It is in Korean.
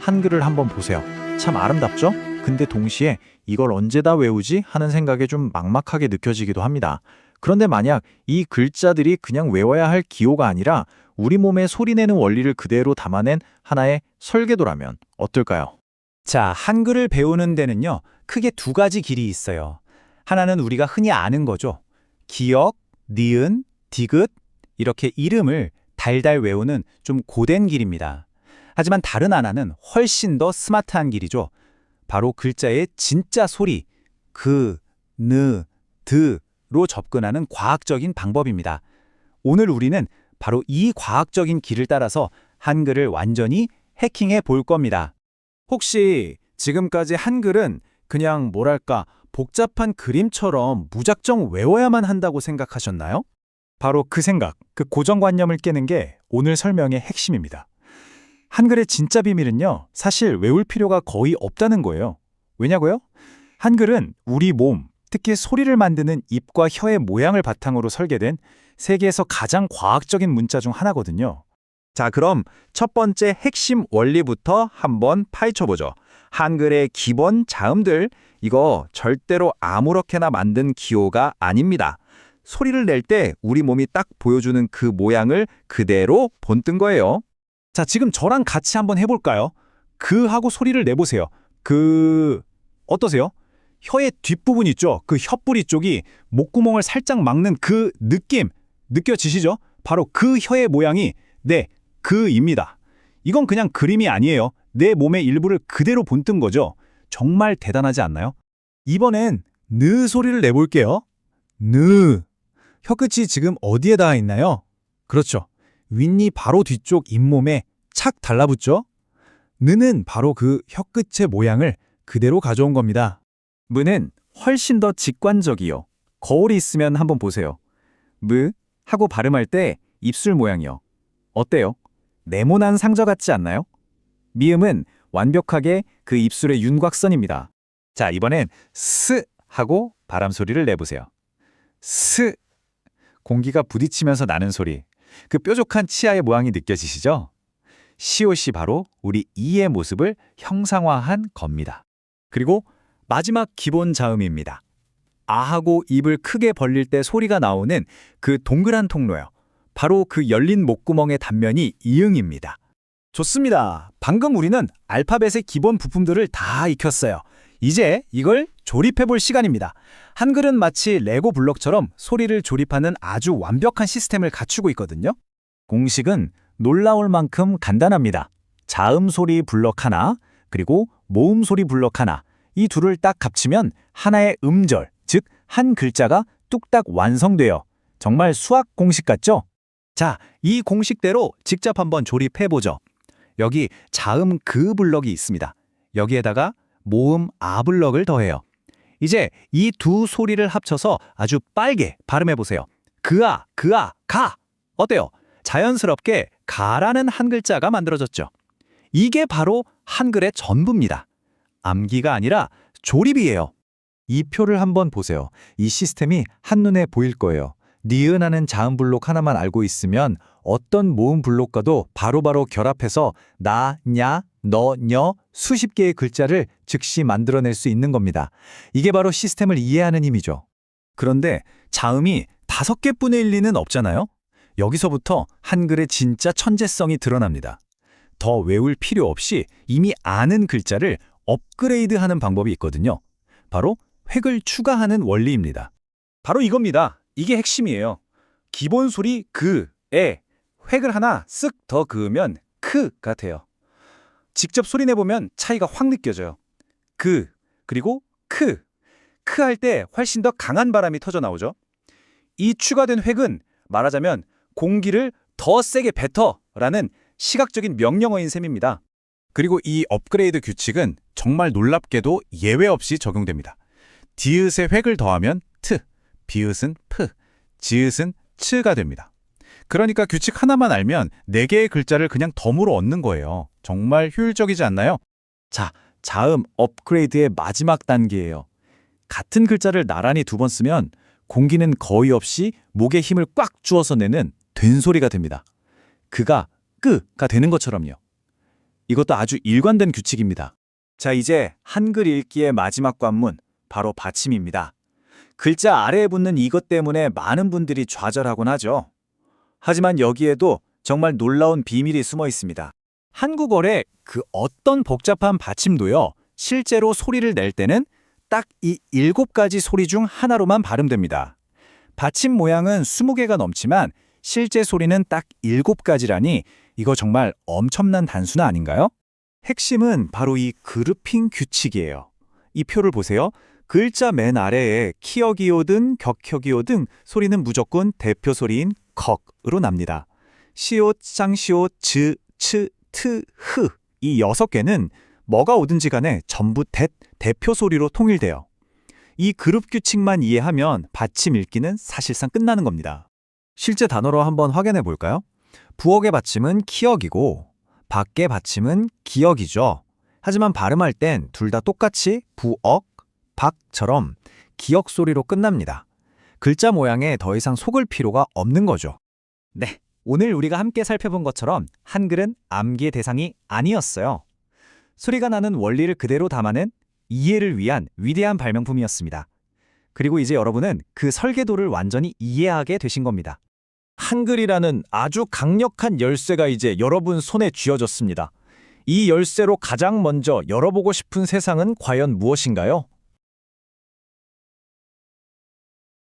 한글을 한번 보세요. 참 아름답죠? 근데 동시에 이걸 언제 다 외우지? 하는 생각에 좀 막막하게 느껴지기도 합니다. 그런데 만약 이 글자들이 그냥 외워야 할 기호가 아니라 우리 몸에 소리내는 원리를 그대로 담아낸 하나의 설계도라면 어떨까요? 자, 한글을 배우는 데는요, 크게 두 가지 길이 있어요. 하나는 우리가 흔히 아는 거죠. 기역, 니은, 디귿 이렇게 이름을 달달 외우는 좀 고된 길입니다. 하지만 다른 하나는 훨씬 더 스마트한 길이죠. 바로 글자의 진짜 소리, 그, 느, 드로 접근하는 과학적인 방법입니다. 오늘 우리는 바로 이 과학적인 길을 따라서 한글을 완전히 해킹해 볼 겁니다. 혹시 지금까지 한글은 그냥 뭐랄까 복잡한 그림처럼 무작정 외워야만 한다고 생각하셨나요? 바로 그 생각, 그 고정관념을 깨는 게 오늘 설명의 핵심입니다. 한글의 진짜 비밀은요, 사실 외울 필요가 거의 없다는 거예요. 왜냐고요? 한글은 우리 몸, 특히 소리를 만드는 입과 혀의 모양을 바탕으로 설계된 세계에서 가장 과학적인 문자 중 하나거든요. 자, 그럼 첫 번째 핵심 원리부터 한번 파헤쳐보죠. 한글의 기본 자음들, 이거 절대로 아무렇게나 만든 기호가 아닙니다. 소리를 낼 때 우리 몸이 딱 보여주는 그 모양을 그대로 본뜬 거예요. 자, 지금 저랑 같이 한번 해볼까요? 그 하고 소리를 내보세요. 어떠세요? 혀의 뒷부분 있죠? 그 혀뿌리 쪽이 목구멍을 살짝 막는 그 느낌, 느껴지시죠? 바로 그 혀의 모양이 그입니다. 이건 그냥 그림이 아니에요. 내 몸의 일부를 그대로 본뜬 거죠. 정말 대단하지 않나요? 이번엔 느 소리를 내볼게요. 느. 혀끝이 지금 어디에 닿아 있나요? 그렇죠. 윗니 바로 뒤쪽 잇몸에 착 달라붙죠? 느는 바로 그 혀끝의 모양을 그대로 가져온 겁니다. 무는 훨씬 더 직관적이요. 거울이 있으면 한번 보세요. 무 하고 발음할 때 입술 모양이요. 어때요? 네모난 상저 같지 않나요? 미음은 완벽하게 그 입술의 윤곽선입니다. 자, 이번엔 스 하고 바람 소리를 내보세요. 스. 공기가 부딪히면서 나는 소리. 그 뾰족한 치아의 모양이 느껴지시죠? 시옷이 바로 우리 이의 모습을 형상화한 겁니다. 그리고 마지막 기본 자음입니다. 아하고 입을 크게 벌릴 때 소리가 나오는 그 동그란 통로요. 바로 그 열린 목구멍의 단면이 이응입니다. 좋습니다. 방금 우리는 알파벳의 기본 부품들을 다 익혔어요. 이제 이걸 조립해볼 시간입니다. 한글은 마치 레고 블록처럼 소리를 조립하는 아주 완벽한 시스템을 갖추고 있거든요. 공식은 놀라울 만큼 간단합니다. 자음 소리 블록 하나, 그리고 모음 소리 블록 하나, 이 둘을 딱 합치면 하나의 음절, 즉 한 글자가 뚝딱 완성돼요. 정말 수학 공식 같죠? 자, 이 공식대로 직접 한번 조립해보죠. 여기 자음 그 블럭이 있습니다. 여기에다가 모음 아 블럭을 더해요. 이제 이 두 소리를 합쳐서 아주 빨게 발음해보세요. 그아, 가. 어때요? 자연스럽게 가라는 한 글자가 만들어졌죠. 이게 바로 한글의 전부입니다. 암기가 아니라 조립이에요. 이 표를 한번 보세요. 이 시스템이 한눈에 보일 거예요. 니은하는 자음 블록 하나만 알고 있으면 어떤 모음 블록과도 바로바로 결합해서 나, 냐, 너, 녀 수십 개의 글자를 즉시 만들어낼 수 있는 겁니다. 이게 바로 시스템을 이해하는 힘이죠. 그런데 자음이 5개뿐일 리는 없잖아요? 여기서부터 한글의 진짜 천재성이 드러납니다. 더 외울 필요 없이 이미 아는 글자를 업그레이드하는 방법이 있거든요. 바로 획을 추가하는 원리입니다. 바로 이겁니다. 이게 핵심이에요. 기본 소리 그에 획을 하나 쓱 더 그으면 크가 돼요. 직접 소리 내보면 차이가 확 느껴져요. 그리고 크 할 때 훨씬 더 강한 바람이 터져 나오죠. 이 추가된 획은 말하자면 공기를 더 세게 뱉어라는 시각적인 명령어인 셈입니다. 그리고 이 업그레이드 규칙은 정말 놀랍게도 예외 없이 적용됩니다. 디귿에 획을 더하면 트, 비읒은 프, 지읒은 츠가 됩니다. 그러니까 규칙 하나만 알면 4개의 글자를 그냥 덤으로 얻는 거예요. 정말 효율적이지 않나요? 자, 자음 업그레이드의 마지막 단계예요. 같은 글자를 나란히 2번 쓰면 공기는 거의 없이 목에 힘을 꽉 주어서 내는 된소리가 됩니다. 그가 끄가 되는 것처럼요. 이것도 아주 일관된 규칙입니다. 자, 이제 한글 읽기의 마지막 관문, 바로 받침입니다. 글자 아래에 붙는 이것 때문에 많은 분들이 좌절하곤 하죠. 하지만 여기에도 정말 놀라운 비밀이 숨어 있습니다. 한국어의 그 어떤 복잡한 받침도요, 실제로 소리를 낼 때는 딱 이 7가지 소리 중 하나로만 발음됩니다. 받침 모양은 20개가 넘지만 실제 소리는 딱 7가지라니 이거 정말 엄청난 단순 아닌가요? 핵심은 바로 이 그룹핑 규칙이에요. 이 표를 보세요. 글자 맨 아래에 키어기오든 격혀기오든 소리는 무조건 대표 소리인 컥으로 납니다. 시옷, 쌍시옷, 즈, 츠, 트, 흐 이 6개는 뭐가 오든지 간에 전부 대표 소리로 통일돼요. 이 그룹 규칙만 이해하면 받침 읽기는 사실상 끝나는 겁니다. 실제 단어로 한번 확인해 볼까요? 부엌의 받침은 키역이고 밖의 받침은 기역이죠. 하지만 발음할 땐 둘 다 똑같이 부엌, 박처럼 기역 소리로 끝납니다. 글자 모양에 더 이상 속을 필요가 없는 거죠. 네, 오늘 우리가 함께 살펴본 것처럼 한글은 암기의 대상이 아니었어요. 소리가 나는 원리를 그대로 담아낸 이해를 위한 위대한 발명품이었습니다. 그리고 이제 여러분은 그 설계도를 완전히 이해하게 되신 겁니다. 한글이라는 아주 강력한 열쇠가 이제 여러분 손에 쥐어졌습니다. 이 열쇠로 가장 먼저 열어보고 싶은 세상은 과연 무엇인가요?